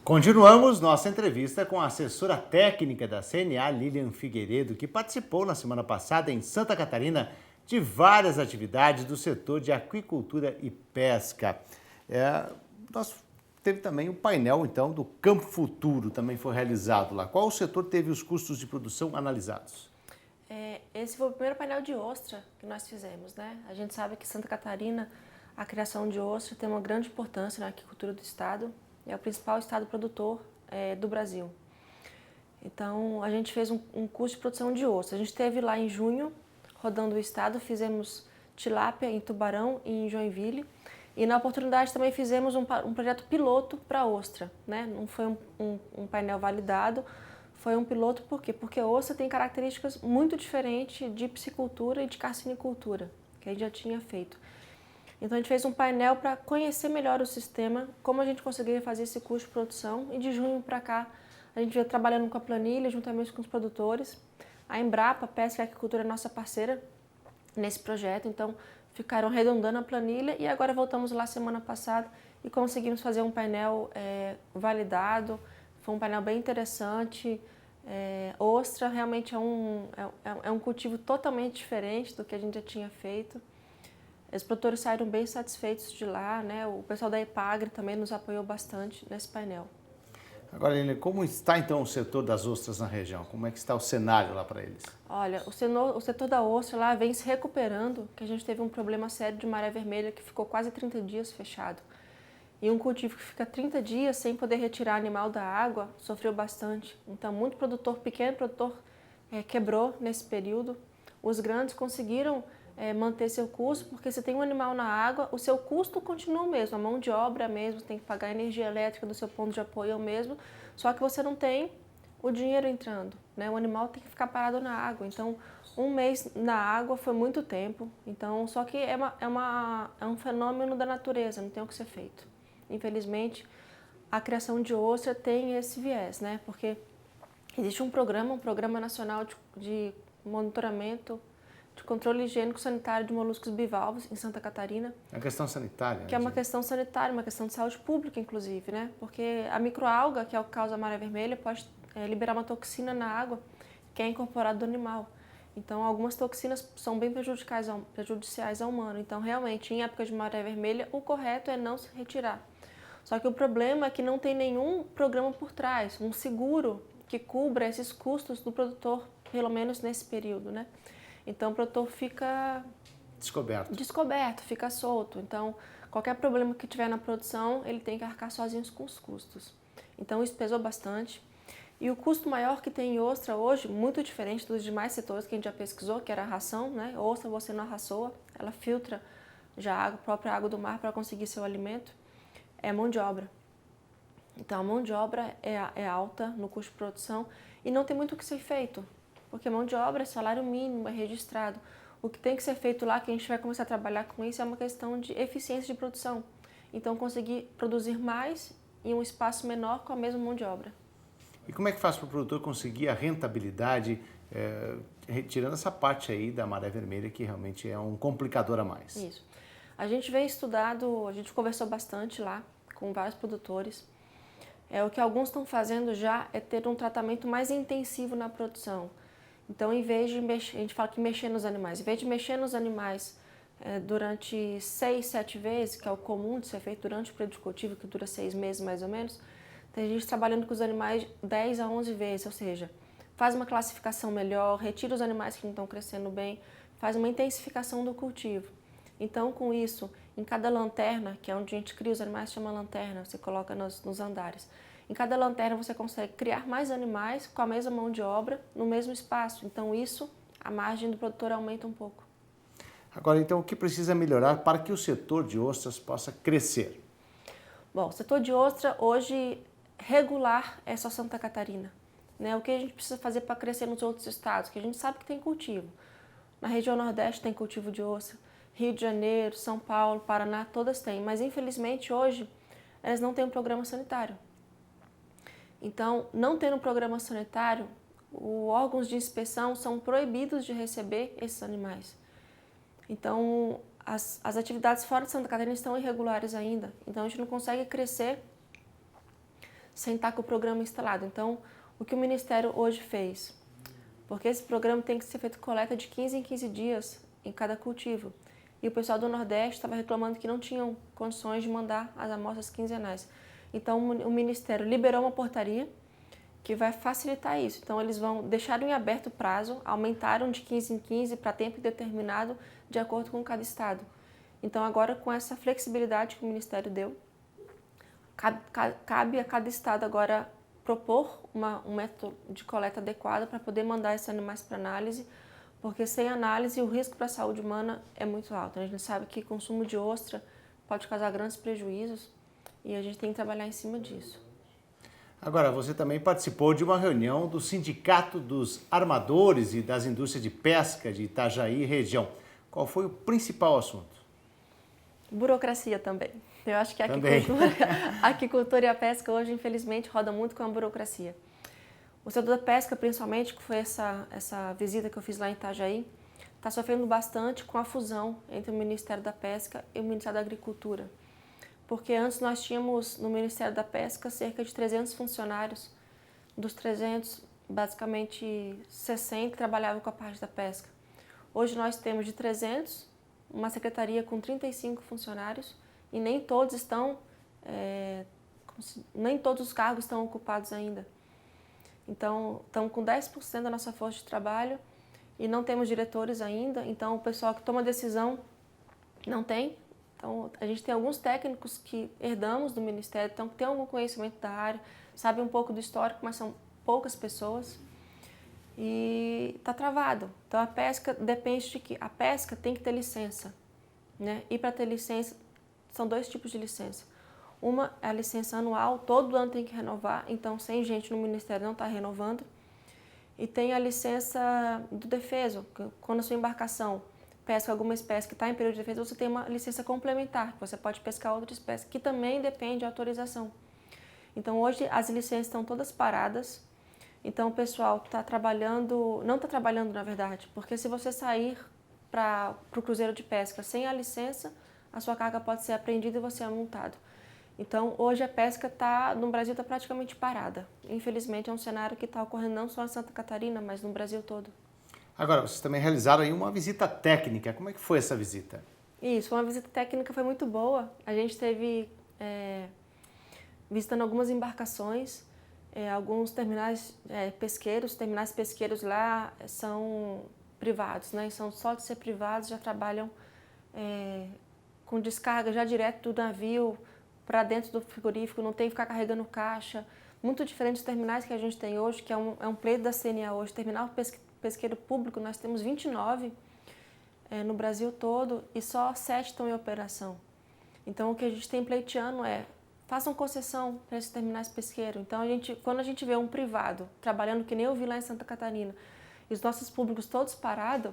Continuamos nossa entrevista com a assessora técnica da CNA, Lilian Figueiredo, que participou na semana passada em Santa Catarina de várias atividades do setor de aquicultura e pesca. Nós teve também o painel, então, do Campo Futuro, também foi realizado lá. Qual o setor teve os custos de produção analisados? Esse foi o primeiro painel de ostra que nós fizemos, né? A gente sabe que Santa Catarina, a criação de ostra tem uma grande importância na aquicultura do estado. É o principal estado produtor do Brasil. Então, a gente fez um custo de produção de ostra. A gente esteve lá em junho, rodando o estado, fizemos tilápia em Tubarão e em Joinville. E na oportunidade também fizemos um projeto piloto para ostra, né? Não foi um painel validado, foi um piloto por quê? Porque a ostra tem características muito diferentes de piscicultura e de carcinicultura, que a gente já tinha feito. Então a gente fez um painel para conhecer melhor o sistema, como a gente conseguiria fazer esse custo de produção, e de junho para cá a gente veio trabalhando com a planilha, juntamente com os produtores. A Embrapa Pesca e Aquicultura é nossa parceira nesse projeto, então ficaram arredondando a planilha e agora voltamos lá semana passada e conseguimos fazer um painel validado. Foi um painel bem interessante. Ostra realmente é um cultivo totalmente diferente do que a gente já tinha feito. Os produtores saíram bem satisfeitos de lá, né? O pessoal da Epagre também nos apoiou bastante nesse painel. Agora, Helena, como está então o setor das ostras na região? Como é que está o cenário lá para eles? Olha, o setor da ostra lá vem se recuperando, que a gente teve um problema sério de maré vermelha que ficou quase 30 dias fechado. E um cultivo que fica 30 dias sem poder retirar animal da água sofreu bastante. Então, muito produtor, pequeno produtor, quebrou nesse período. Os grandes conseguiram manter seu custo, porque se tem um animal na água, o seu custo continua o mesmo, a mão de obra é a mesma, tem que pagar a energia elétrica do seu ponto de apoio é o mesmo, só que você não tem o dinheiro entrando, né? O animal tem que ficar parado na água, então um mês na água foi muito tempo, então só que é um fenômeno da natureza, não tem o que ser feito. Infelizmente, a criação de ostra tem esse viés, né? Porque existe um programa nacional de monitoramento de controle higiênico sanitário de moluscos bivalves em Santa Catarina. É uma questão sanitária, que é uma questão sanitária, uma questão de saúde pública, inclusive, né? Porque a microalga, que é o que causa a maré vermelha, pode liberar uma toxina na água que é incorporada do animal. Então, algumas toxinas são bem prejudiciais ao humano. Então, realmente, em época de maré vermelha, o correto é não se retirar. Só que o problema é que não tem nenhum programa por trás, um seguro que cubra esses custos do produtor, pelo menos nesse período, né? Então o produtor fica descoberto, fica solto. Então qualquer problema que tiver na produção, ele tem que arcar sozinho com os custos. Então isso pesou bastante. E o custo maior que tem em ostra hoje, muito diferente dos demais setores que a gente já pesquisou, que era a ração, né? Ostra você não arraçoa, ela filtra já a própria água do mar para conseguir seu alimento, é a mão de obra. Então a mão de obra é alta no custo de produção e não tem muito o que ser feito. Porque mão de obra é salário mínimo, é registrado. O que tem que ser feito lá, que a gente vai começar a trabalhar com isso, é uma questão de eficiência de produção. Então, conseguir produzir mais em um espaço menor com a mesma mão de obra. E como é que faz para o produtor conseguir a rentabilidade, retirando essa parte aí da maré vermelha, que realmente é um complicador a mais? Isso. A gente vem estudado, a gente conversou bastante lá com vários produtores. O que alguns estão fazendo já é ter um tratamento mais intensivo na produção. Então, em vez de mexer, a gente fala que mexer nos animais, em vez de mexer nos animais durante 6, 7 vezes, que é o comum de ser feito durante o período de cultivo, que dura 6 meses mais ou menos, tem gente trabalhando com os animais 10 a 11 vezes, ou seja, faz uma classificação melhor, retira os animais que não estão crescendo bem, faz uma intensificação do cultivo. Então, com isso, em cada lanterna, que é onde a gente cria os animais, chama lanterna, você coloca nos andares. Em cada lanterna você consegue criar mais animais com a mesma mão de obra no mesmo espaço. Então isso, a margem do produtor aumenta um pouco. Agora, então, o que precisa melhorar para que o setor de ostras possa crescer? Bom, o setor de ostra hoje regular é só Santa Catarina. Né? O que a gente precisa fazer para crescer nos outros estados? Que a gente sabe que tem cultivo. Na região Nordeste tem cultivo de ostra, Rio de Janeiro, São Paulo, Paraná, todas têm. Mas infelizmente hoje elas não têm um programa sanitário. Então, não tendo um programa sanitário, os órgãos de inspeção são proibidos de receber esses animais. Então, as atividades fora de Santa Catarina estão irregulares ainda. Então, a gente não consegue crescer sem estar com o programa instalado. Então, o que o Ministério hoje fez? Porque esse programa tem que ser feito coleta de 15 em 15 dias em cada cultivo. E o pessoal do Nordeste estava reclamando que não tinham condições de mandar as amostras quinzenais. Então, o Ministério liberou uma portaria que vai facilitar isso. Então, eles vão deixar em aberto o prazo, aumentaram de 15 em 15 para tempo indeterminado, de acordo com cada estado. Então, agora, com essa flexibilidade que o Ministério deu, cabe a cada estado agora propor um método de coleta adequado para poder mandar esses animais para análise, porque sem análise o risco para a saúde humana é muito alto. A gente sabe que o consumo de ostra pode causar grandes prejuízos e a gente tem que trabalhar em cima disso. Agora, você também participou de uma reunião do Sindicato dos Armadores e das Indústrias de Pesca de Itajaí e região. Qual foi o principal assunto? Burocracia também. Eu acho que a aquicultura e a pesca hoje, infelizmente, roda muito com a burocracia. O setor da pesca, principalmente, que foi essa visita que eu fiz lá em Itajaí, está sofrendo bastante com a fusão entre o Ministério da Pesca e o Ministério da Agricultura. Porque antes nós tínhamos no Ministério da Pesca cerca de 300 funcionários. Dos 300, basicamente 60 trabalhavam com a parte da pesca. Hoje nós temos de 300, uma secretaria com 35 funcionários e nem todos os cargos estão ocupados ainda. Então, estamos com 10% da nossa força de trabalho e não temos diretores ainda, então o pessoal que toma decisão não tem. Então, a gente tem alguns técnicos que herdamos do Ministério, então que tem algum conhecimento da área, sabem um pouco do histórico, mas são poucas pessoas e está travado. Então, a pesca depende de que a pesca tem que ter licença, né? E para ter licença, são dois tipos de licença. Uma é a licença anual, todo ano tem que renovar, então sem gente no Ministério não está renovando. E tem a licença do defeso, quando a sua embarcação pesca alguma espécie que está em período de defesa, você tem uma licença complementar, que você pode pescar outra espécie, que também depende de autorização. Então hoje as licenças estão todas paradas, então o pessoal está trabalhando, não está trabalhando na verdade, porque se você sair para o cruzeiro de pesca sem a licença, a sua carga pode ser apreendida e você é multado. Então, hoje a pesca no Brasil está praticamente parada. Infelizmente, é um cenário que está ocorrendo não só em Santa Catarina, mas no Brasil todo. Agora, vocês também realizaram aí uma visita técnica. Como é que foi essa visita? Isso, uma visita técnica foi muito boa. A gente esteve visitando algumas embarcações, alguns terminais pesqueiros. Terminais pesqueiros lá são privados, né? São só de ser privados, já trabalham com descarga já direto do navio para dentro do frigorífico, não tem que ficar carregando caixa. Muito diferente dos terminais que a gente tem hoje, que é um pleito da CNA hoje. Terminal pesqueiro público, nós temos 29 no Brasil todo e só 7 estão em operação. Então, o que a gente tem pleiteando façam concessão para esses terminais pesqueiros. Então, quando a gente vê um privado trabalhando que nem eu vi lá em Santa Catarina e os nossos públicos todos parados,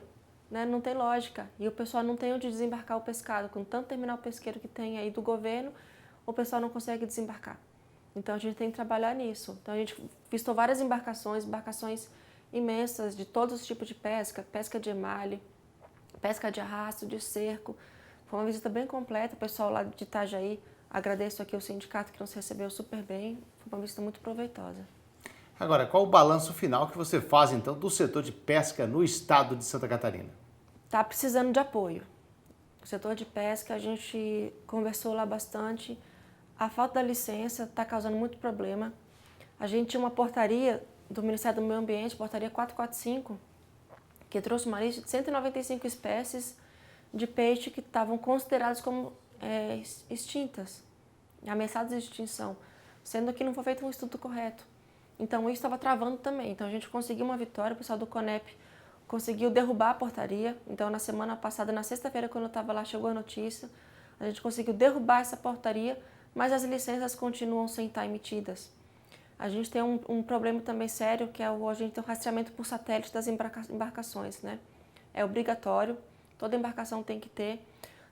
né, não tem lógica. E o pessoal não tem onde desembarcar o pescado. Com tanto terminal pesqueiro que tem aí do governo, o pessoal não consegue desembarcar. Então, a gente tem que trabalhar nisso. Então, a gente visitou várias embarcações imensas de todos os tipos de pesca, pesca de emalhe, pesca de arrasto, de cerco. Foi uma visita bem completa, o pessoal lá de Itajaí, agradeço aqui ao sindicato que nos recebeu super bem, foi uma visita muito proveitosa. Agora, qual o balanço final que você faz, então, do setor de pesca no estado de Santa Catarina? Está precisando de apoio. O setor de pesca, a gente conversou lá bastante. A falta da licença está causando muito problema. A gente tinha uma portaria do Ministério do Meio Ambiente, portaria 445, que trouxe uma lista de 195 espécies de peixe que estavam consideradas como extintas, ameaçadas de extinção, sendo que não foi feito um estudo correto. Então, isso estava travando também. Então, a gente conseguiu uma vitória, o pessoal do CONEP conseguiu derrubar a portaria. Então, na semana passada, na sexta-feira, quando eu estava lá, chegou a notícia, a gente conseguiu derrubar essa portaria, mas as licenças continuam sem estar emitidas. A gente tem um problema também sério, que a gente tem o rastreamento por satélite das embarcações, né? É obrigatório, toda embarcação tem que ter,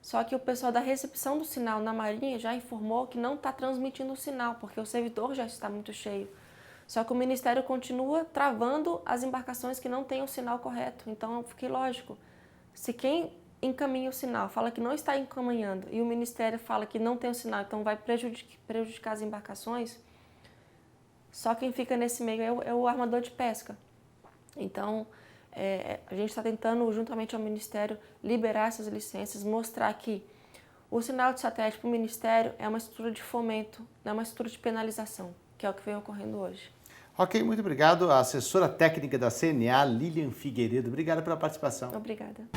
só que o pessoal da recepção do sinal na Marinha já informou que não está transmitindo o sinal, porque o servidor já está muito cheio. Só que o Ministério continua travando as embarcações que não têm o sinal correto. Então, fiquei lógico, se quem encaminha o sinal fala que não está encaminhando e o Ministério fala que não tem o sinal, então vai prejudicar as embarcações, Só quem fica nesse meio é o armador de pesca. Então, a gente está tentando, juntamente ao Ministério, liberar essas licenças, mostrar que o sinal de satélite para o Ministério é uma estrutura de fomento, não é uma estrutura de penalização, que é o que vem ocorrendo hoje. Ok, muito obrigado. A assessora técnica da CNA, Lilian Figueiredo. Obrigado pela participação. Obrigada.